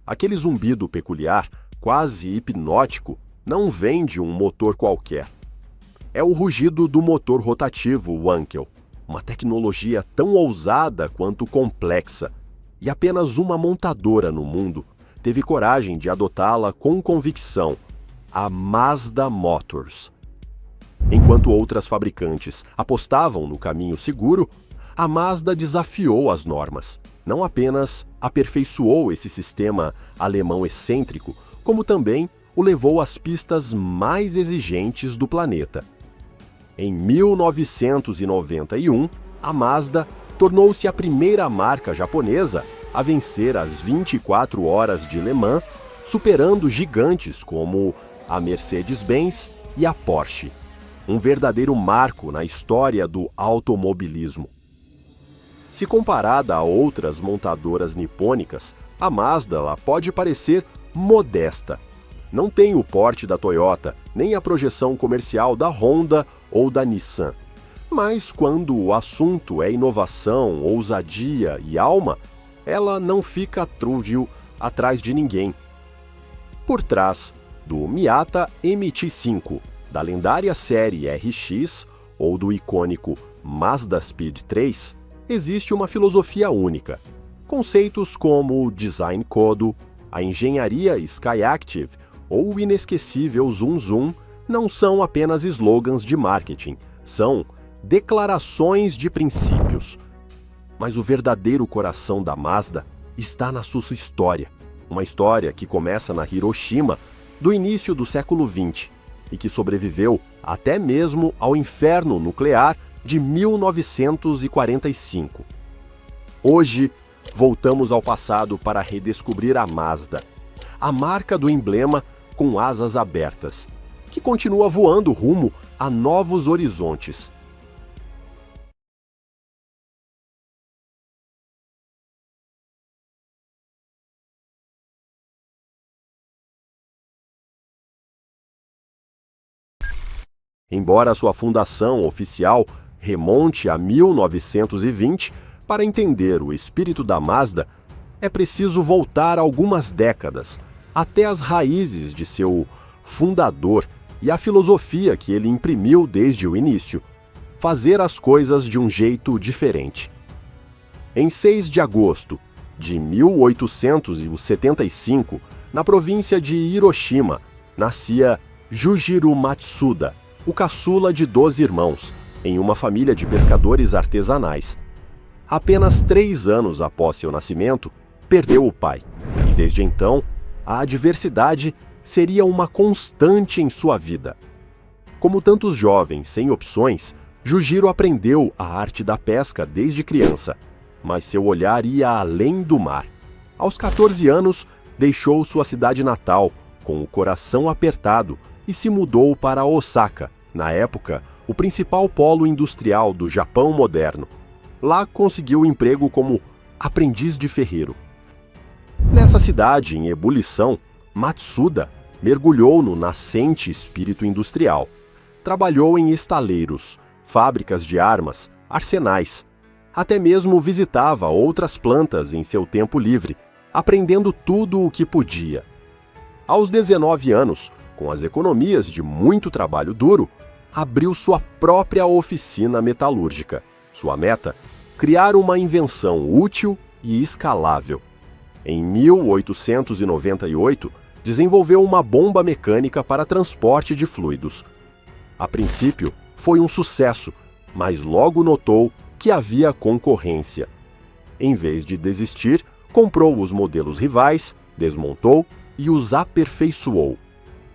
Aquele zumbido peculiar, quase hipnótico, não vem de um motor qualquer. É o rugido do motor rotativo Wankel, uma tecnologia tão ousada quanto complexa, e apenas uma montadora no mundo teve coragem de adotá-la com convicção, a Mazda Motors. Enquanto outras fabricantes apostavam no caminho seguro, a Mazda desafiou as normas. Não apenas aperfeiçoou esse sistema alemão excêntrico, como também o levou às pistas mais exigentes do planeta. Em 1991, a Mazda tornou-se a primeira marca japonesa a vencer as 24 horas de Le Mans, superando gigantes como a Mercedes-Benz e a Porsche. Um verdadeiro marco na história do automobilismo. Se comparada a outras montadoras nipônicas, a Mazda pode parecer modesta. Não tem o porte da Toyota, nem a projeção comercial da Honda ou da Nissan. Mas quando o assunto é inovação, ousadia e alma, ela não fica trútil atrás de ninguém. Por trás do Miata MT-5, da lendária série RX ou do icônico Mazda Speed 3, existe uma filosofia única. Conceitos como o Design Kodo, a engenharia Skyactiv ou o inesquecível Zoom Zoom não são apenas slogans de marketing, são declarações de princípios. Mas o verdadeiro coração da Mazda está na sua história. Uma história que começa na Hiroshima, do início do século XX, e que sobreviveu até mesmo ao inferno nuclear de 1945. Hoje, voltamos ao passado para redescobrir a Mazda, a marca do emblema com asas abertas, que continua voando rumo a novos horizontes. Embora sua fundação oficial remonte a 1920, para entender o espírito da Mazda, é preciso voltar algumas décadas, até as raízes de seu fundador e a filosofia que ele imprimiu desde o início: fazer as coisas de um jeito diferente. Em 6 de agosto de 1875, na província de Hiroshima, nascia Jujiro Matsuda, o caçula de 12 irmãos, em uma família de pescadores artesanais. Apenas 3 anos após seu nascimento, perdeu o pai, e desde então, a adversidade seria uma constante em sua vida. Como tantos jovens sem opções, Jujiro aprendeu a arte da pesca desde criança, mas seu olhar ia além do mar. Aos 14 anos, deixou sua cidade natal, com o coração apertado, e se mudou para Osaka, na época, o principal polo industrial do Japão moderno. Lá conseguiu emprego como aprendiz de ferreiro. Nessa cidade em ebulição, Matsuda mergulhou no nascente espírito industrial. Trabalhou em estaleiros, fábricas de armas, arsenais. Até mesmo visitava outras plantas em seu tempo livre, aprendendo tudo o que podia. Aos 19 anos, com as economias de muito trabalho duro, abriu sua própria oficina metalúrgica. Sua meta? Criar uma invenção útil e escalável. Em 1898, desenvolveu uma bomba mecânica para transporte de fluidos. A princípio, foi um sucesso, mas logo notou que havia concorrência. Em vez de desistir, comprou os modelos rivais, desmontou e os aperfeiçoou.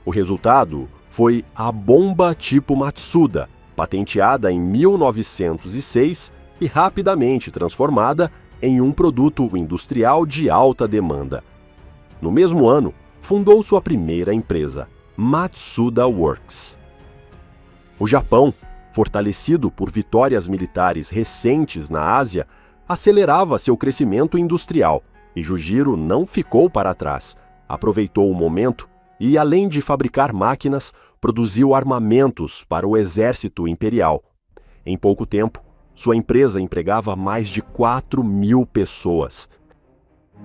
O resultado foi a bomba tipo Matsuda, patenteada em 1906 e rapidamente transformada em um produto industrial de alta demanda. No mesmo ano, fundou sua primeira empresa, Matsuda Works. O Japão, fortalecido por vitórias militares recentes na Ásia, acelerava seu crescimento industrial, e Jujiro não ficou para trás. Aproveitou o momento e, além de fabricar máquinas, produziu armamentos para o exército imperial. Em pouco tempo, sua empresa empregava mais de 4.000 pessoas.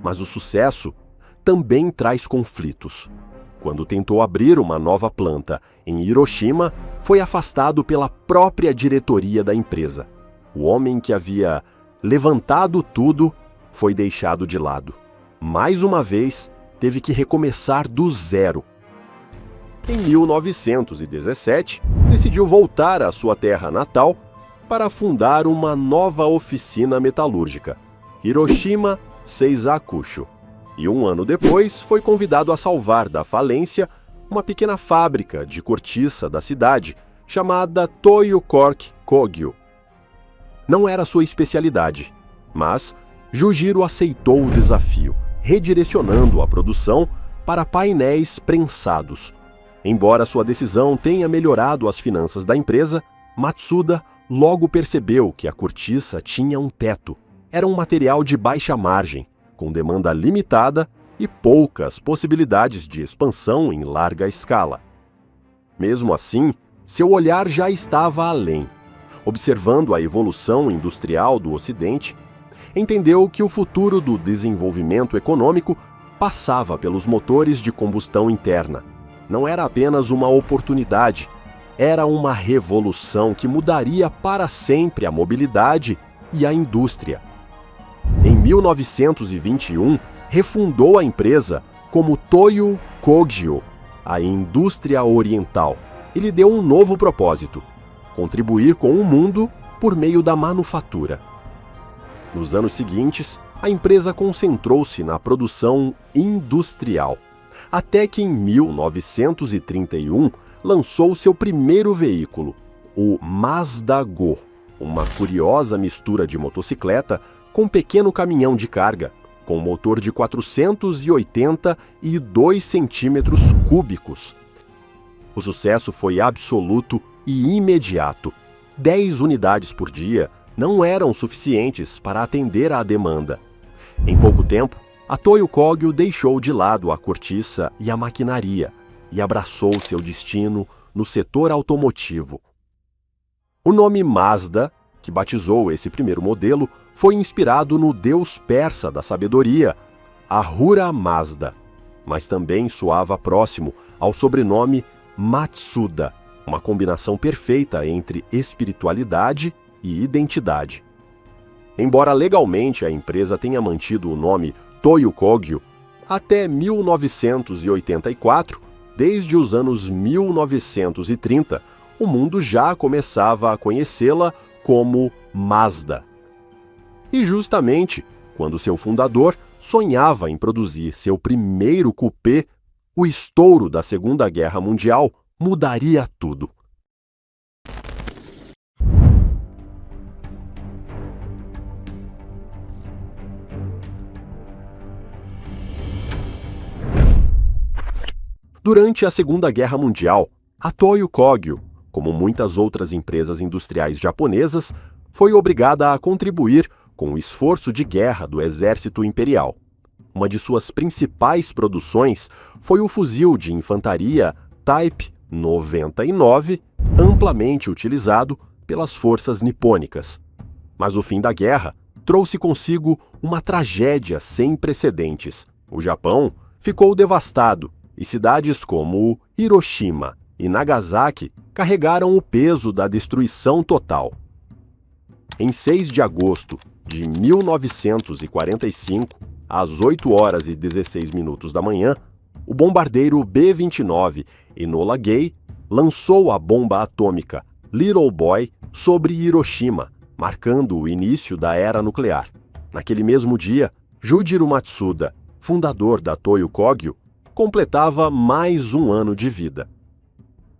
Mas o sucesso também traz conflitos. Quando tentou abrir uma nova planta em Hiroshima, foi afastado pela própria diretoria da empresa. O homem que havia levantado tudo foi deixado de lado. Mais uma vez, teve que recomeçar do zero. Em 1917, decidiu voltar à sua terra natal para fundar uma nova oficina metalúrgica, Hiroshima Seisakusho. E um ano depois, foi convidado a salvar da falência uma pequena fábrica de cortiça da cidade, chamada Toyo Cork Kogyo. Não era sua especialidade, mas Jujiro aceitou o desafio, redirecionando a produção para painéis prensados. Embora sua decisão tenha melhorado as finanças da empresa, Matsuda logo percebeu que a cortiça tinha um teto. Era um material de baixa margem, com demanda limitada e poucas possibilidades de expansão em larga escala. Mesmo assim, seu olhar já estava além. Observando a evolução industrial do Ocidente, entendeu que o futuro do desenvolvimento econômico passava pelos motores de combustão interna. Não era apenas uma oportunidade, era uma revolução que mudaria para sempre a mobilidade e a indústria. Em 1921, refundou a empresa como Toyo Kogyo, a indústria oriental, e lhe deu um novo propósito: contribuir com o mundo por meio da manufatura. Nos anos seguintes, a empresa concentrou-se na produção industrial, até que em 1931 lançou seu primeiro veículo, o Mazda Go, uma curiosa mistura de motocicleta com pequeno caminhão de carga, com motor de 482 centímetros cúbicos. O sucesso foi absoluto e imediato. 10 unidades por dia não eram suficientes para atender à demanda. Em pouco tempo, a Toyo Kogyo deixou de lado a cortiça e a maquinaria e abraçou seu destino no setor automotivo. O nome Mazda, que batizou esse primeiro modelo, foi inspirado no deus persa da sabedoria, Ahura Mazda, mas também soava próximo ao sobrenome Matsuda, uma combinação perfeita entre espiritualidade e identidade. Embora legalmente a empresa tenha mantido o nome Toyo Kogyo até 1984, desde os anos 1930, o mundo já começava a conhecê-la como Mazda. E justamente quando seu fundador sonhava em produzir seu primeiro coupé, o estouro da Segunda Guerra Mundial mudaria tudo. Durante a Segunda Guerra Mundial, a Toyo Kogyo, como muitas outras empresas industriais japonesas, foi obrigada a contribuir com o esforço de guerra do exército imperial. Uma de suas principais produções foi o fuzil de infantaria Type 99, amplamente utilizado pelas forças nipônicas. Mas o fim da guerra trouxe consigo uma tragédia sem precedentes. O Japão ficou devastado e cidades como Hiroshima e Nagasaki carregaram o peso da destruição total. Em 6 de agosto de 1945, às 8h16 da manhã, o bombardeiro B-29 Enola Gay lançou a bomba atômica Little Boy sobre Hiroshima, marcando o início da era nuclear. Naquele mesmo dia, Jujiro Matsuda, fundador da Toyo Kogyo, completava mais um ano de vida.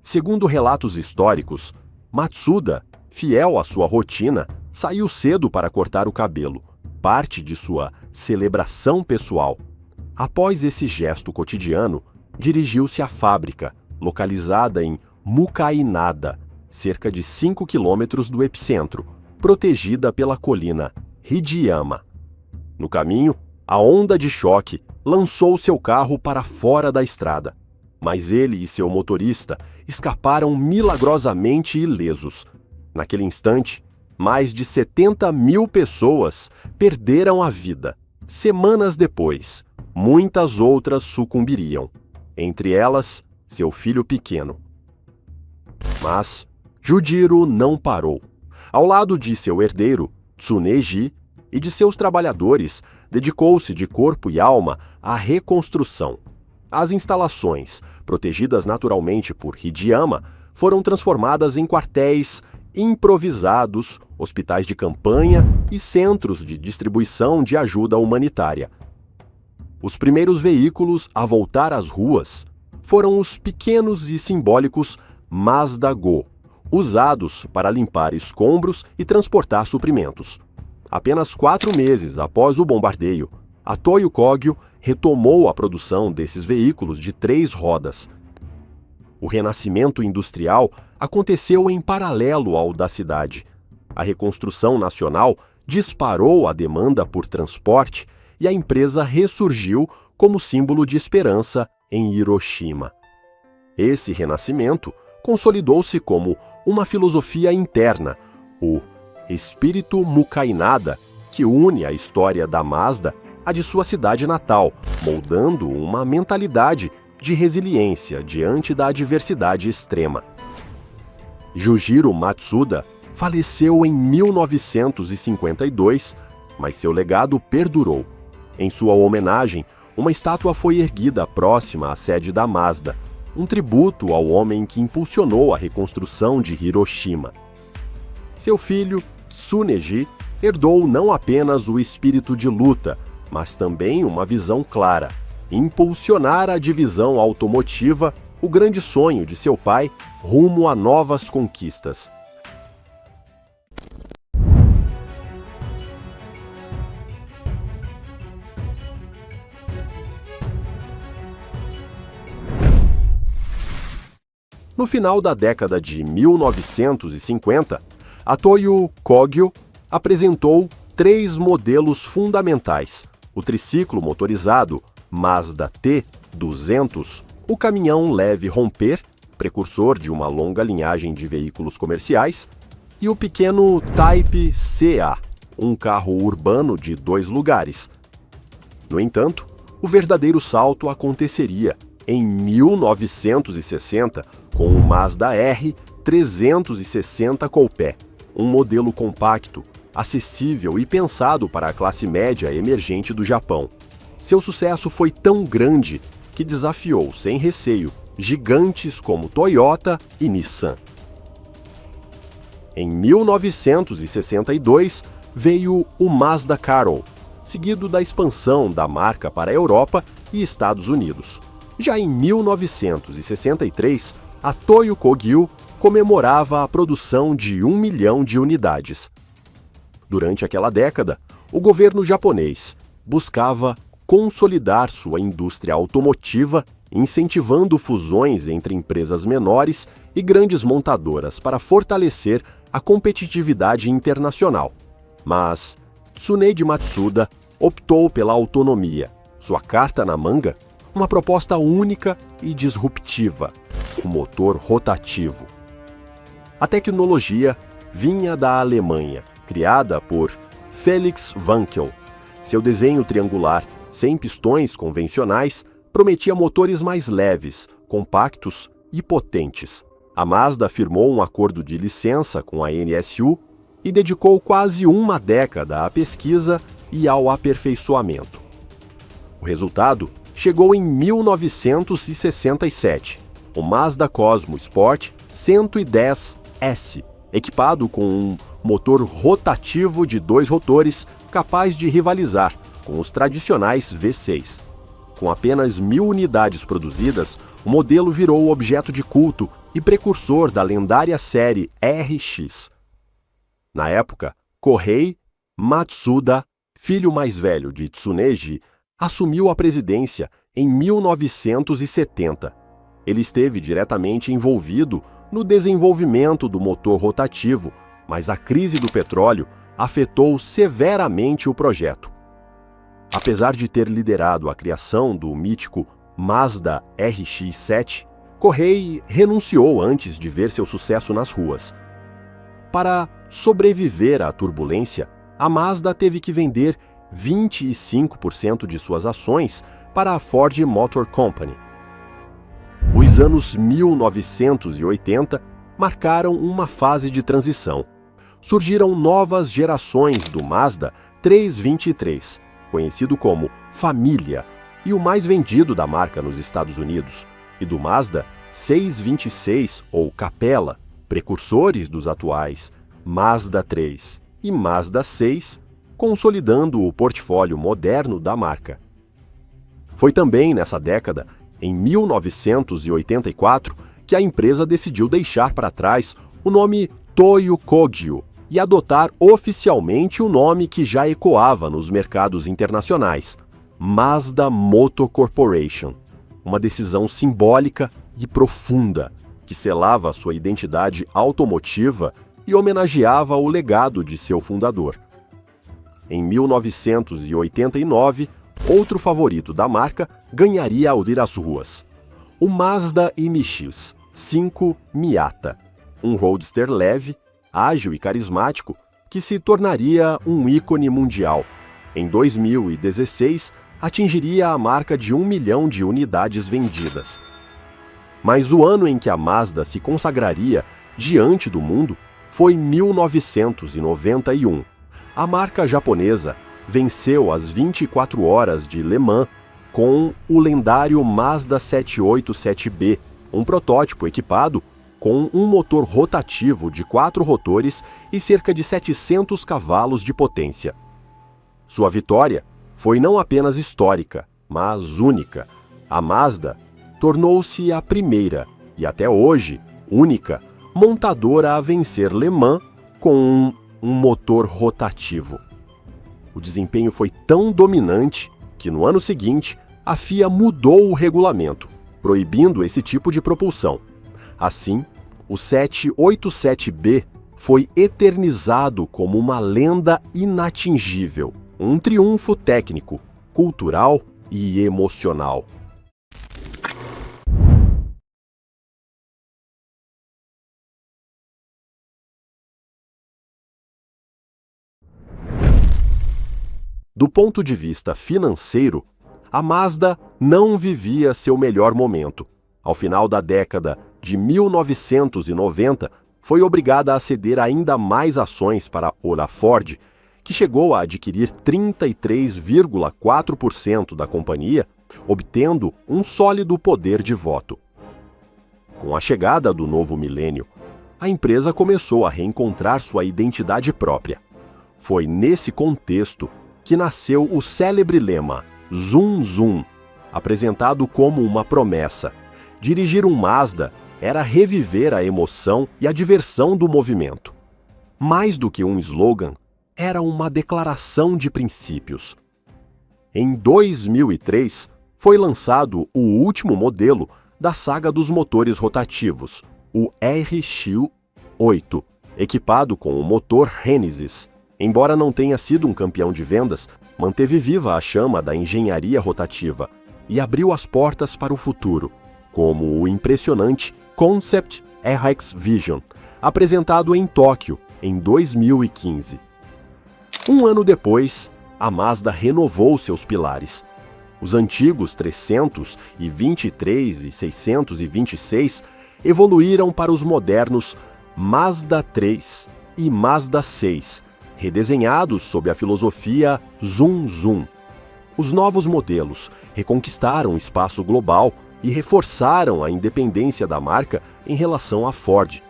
Segundo relatos históricos, Matsuda, fiel à sua rotina, saiu cedo para cortar o cabelo, parte de sua celebração pessoal. Após esse gesto cotidiano, dirigiu-se à fábrica, localizada em Mukainada, cerca de 5 quilômetros do epicentro, protegida pela colina Hidiyama. No caminho, a onda de choque lançou seu carro para fora da estrada. mas ele e seu motorista escaparam milagrosamente ilesos. Naquele instante, mais de 70 mil pessoas perderam a vida. Semanas depois, muitas outras sucumbiriam, entre elas, seu filho pequeno. Mas Jujiro não parou. Ao lado de seu herdeiro, Tsuneji, e de seus trabalhadores, dedicou-se de corpo e alma à reconstrução. As instalações, protegidas naturalmente por Hideyama, foram transformadas em quartéis improvisados, hospitais de campanha e centros de distribuição de ajuda humanitária. Os primeiros veículos a voltar às ruas foram os pequenos e simbólicos Mazda-Go, usados para limpar escombros e transportar suprimentos. Apenas 4 meses após o bombardeio, a Toyo Kogyo retomou a produção desses veículos de 3 rodas. O renascimento industrial aconteceu em paralelo ao da cidade. A reconstrução nacional disparou a demanda por transporte e a empresa ressurgiu como símbolo de esperança em Hiroshima. Esse renascimento consolidou-se como uma filosofia interna, o espírito Mukainada, que une a história da Mazda à de sua cidade natal, moldando uma mentalidade de resiliência diante da adversidade extrema. Jujiro Matsuda faleceu em 1952, mas seu legado perdurou. Em sua homenagem, uma estátua foi erguida próxima à sede da Mazda, um tributo ao homem que impulsionou a reconstrução de Hiroshima. Seu filho, Tsuneji, herdou não apenas o espírito de luta, mas também uma visão clara: impulsionar a divisão automotiva, o grande sonho de seu pai, rumo a novas conquistas. No final da década de 1950, a Toyo Kogyo apresentou 3 modelos fundamentais: o triciclo motorizado Mazda T200, o caminhão leve Romper, precursor de uma longa linhagem de veículos comerciais, e o pequeno Type CA, um carro urbano de 2 lugares. No entanto, o verdadeiro salto aconteceria em 1960 com o Mazda R 360 Coupé, um modelo compacto, acessível e pensado para a classe média emergente do Japão. Seu sucesso foi tão grande que desafiou, sem receio, gigantes como Toyota e Nissan. Em 1962 veio o Mazda Carol, seguido da expansão da marca para a Europa e Estados Unidos. Já em 1963, a Toyo Kogyo comemorava a produção de 1 milhão de unidades. Durante aquela década, o governo japonês buscava consolidar sua indústria automotiva, incentivando fusões entre empresas menores e grandes montadoras para fortalecer a competitividade internacional. Mas Tsuneji Matsuda optou pela autonomia. Sua carta na manga? Uma proposta única e disruptiva, o motor rotativo. A tecnologia vinha da Alemanha, criada por Felix Wankel. Seu desenho triangular, sem pistões convencionais, prometia motores mais leves, compactos e potentes. A Mazda firmou um acordo de licença com a NSU e dedicou quase uma década à pesquisa e ao aperfeiçoamento. O resultado chegou em 1967, o Mazda Cosmo Sport 110S, equipado com um motor rotativo de 2 rotores capaz de rivalizar com os tradicionais V6. Com apenas 1.000 unidades produzidas, o modelo virou objeto de culto e precursor da lendária série RX. Na época, Kohei Matsuda, filho mais velho de Tsuneji, assumiu a presidência em 1970. Ele esteve diretamente envolvido no desenvolvimento do motor rotativo, mas a crise do petróleo afetou severamente o projeto. Apesar de ter liderado a criação do mítico Mazda RX-7, Correia renunciou antes de ver seu sucesso nas ruas. Para sobreviver à turbulência, a Mazda teve que vender 25% de suas ações para a Ford Motor Company. Os anos 1980 marcaram uma fase de transição. Surgiram novas gerações do Mazda 323, conhecido como Família, e o mais vendido da marca nos Estados Unidos, e do Mazda 626 ou Capella, precursores dos atuais Mazda 3 e Mazda 6, consolidando o portfólio moderno da marca. Foi também nessa década, em 1984, que a empresa decidiu deixar para trás o nome Toyo Kogyo e adotar oficialmente o nome que já ecoava nos mercados internacionais, Mazda Motor Corporation, uma decisão simbólica e profunda que selava sua identidade automotiva e homenageava o legado de seu fundador. Em 1989, outro favorito da marca ganharia ao ir às ruas, o Mazda MX-5 Miata, um roadster leve, ágil e carismático que se tornaria um ícone mundial. Em 2016, atingiria a marca de 1 milhão de unidades vendidas. Mas o ano em que a Mazda se consagraria diante do mundo foi 1991. A marca japonesa venceu as 24 horas de Le Mans com o lendário Mazda 787B, um protótipo equipado com um motor rotativo de 4 rotores e cerca de 700 cavalos de potência. Sua vitória foi não apenas histórica, mas única. A Mazda tornou-se a primeira, e até hoje, única, montadora a vencer Le Mans com um motor rotativo. O desempenho foi tão dominante que, no ano seguinte, a FIA mudou o regulamento, proibindo esse tipo de propulsão. Assim, o 787B foi eternizado como uma lenda inatingível, um triunfo técnico, cultural e emocional. Do ponto de vista financeiro, a Mazda não vivia seu melhor momento. Ao final da década de 1990, foi obrigada a ceder ainda mais ações para a Ford, que chegou a adquirir 33,4% da companhia, obtendo um sólido poder de voto. Com a chegada do novo milênio, a empresa começou a reencontrar sua identidade própria. Foi nesse contexto que nasceu o célebre lema Zoom Zoom, apresentado como uma promessa. Dirigir um Mazda era reviver a emoção e a diversão do movimento. Mais do que um slogan, era uma declaração de princípios. Em 2003, foi lançado o último modelo da saga dos motores rotativos, o RX-8, equipado com o motor Genesis. Embora não tenha sido um campeão de vendas, manteve viva a chama da engenharia rotativa e abriu as portas para o futuro, como o impressionante Concept RX Vision, apresentado em Tóquio em 2015. Um ano depois, a Mazda renovou seus pilares. Os antigos 323 e 626 evoluíram para os modernos Mazda 3 e Mazda 6, redesenhados sob a filosofia Zoom Zoom. Os novos modelos reconquistaram o espaço global e reforçaram a independência da marca em relação à Ford.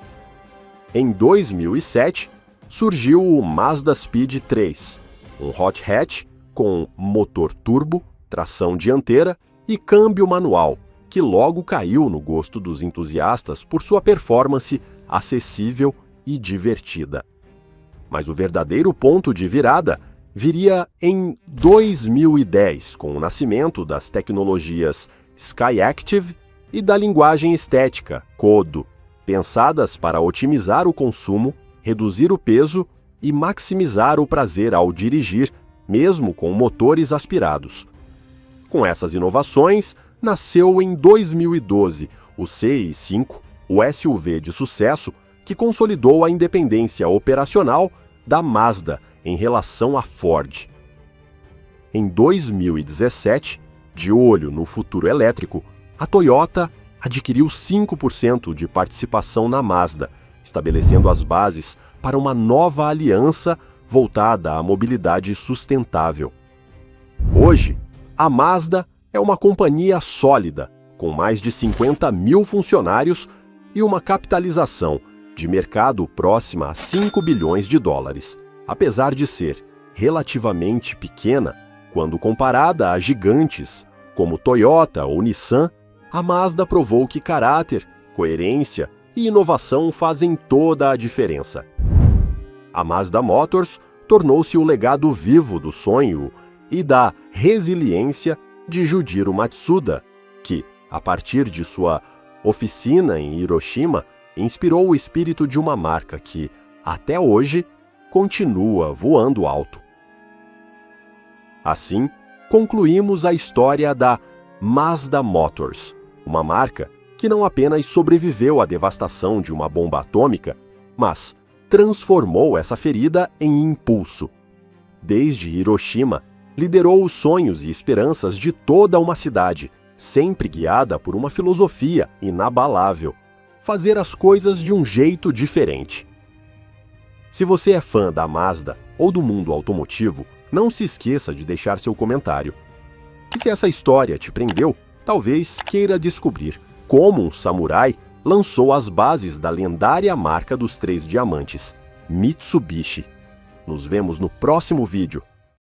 Em 2007, surgiu o Mazda Speed 3, um hot hatch com motor turbo, tração dianteira e câmbio manual, que logo caiu no gosto dos entusiastas por sua performance acessível e divertida. Mas o verdadeiro ponto de virada viria em 2010, com o nascimento das tecnologias Skyactiv e da linguagem estética Kodo, pensadas para otimizar o consumo, reduzir o peso e maximizar o prazer ao dirigir, mesmo com motores aspirados. Com essas inovações, nasceu em 2012 o CI-5, o SUV de sucesso que consolidou a independência operacional da Mazda em relação à Ford. Em 2017, de olho no futuro elétrico, a Toyota adquiriu 5% de participação na Mazda, estabelecendo as bases para uma nova aliança voltada à mobilidade sustentável. Hoje, a Mazda é uma companhia sólida, com mais de 50 mil funcionários e uma capitalização de mercado próxima a 5 bilhões de dólares, apesar de ser relativamente pequena quando comparada a gigantes como Toyota ou Nissan. A Mazda provou que caráter, coerência e inovação fazem toda a diferença. A Mazda Motors tornou-se o legado vivo do sonho e da resiliência de Jujiro Matsuda, que, a partir de sua oficina em Hiroshima, inspirou o espírito de uma marca que, até hoje, continua voando alto. Assim, concluímos a história da Mazda Motors, uma marca que não apenas sobreviveu à devastação de uma bomba atômica, mas transformou essa ferida em impulso. Desde Hiroshima, liderou os sonhos e esperanças de toda uma cidade, sempre guiada por uma filosofia inabalável: fazer as coisas de um jeito diferente. Se você é fã da Mazda ou do mundo automotivo, não se esqueça de deixar seu comentário. E se essa história te prendeu, talvez queira descobrir como um samurai lançou as bases da lendária marca dos 3 diamantes, Mitsubishi. Nos vemos no próximo vídeo.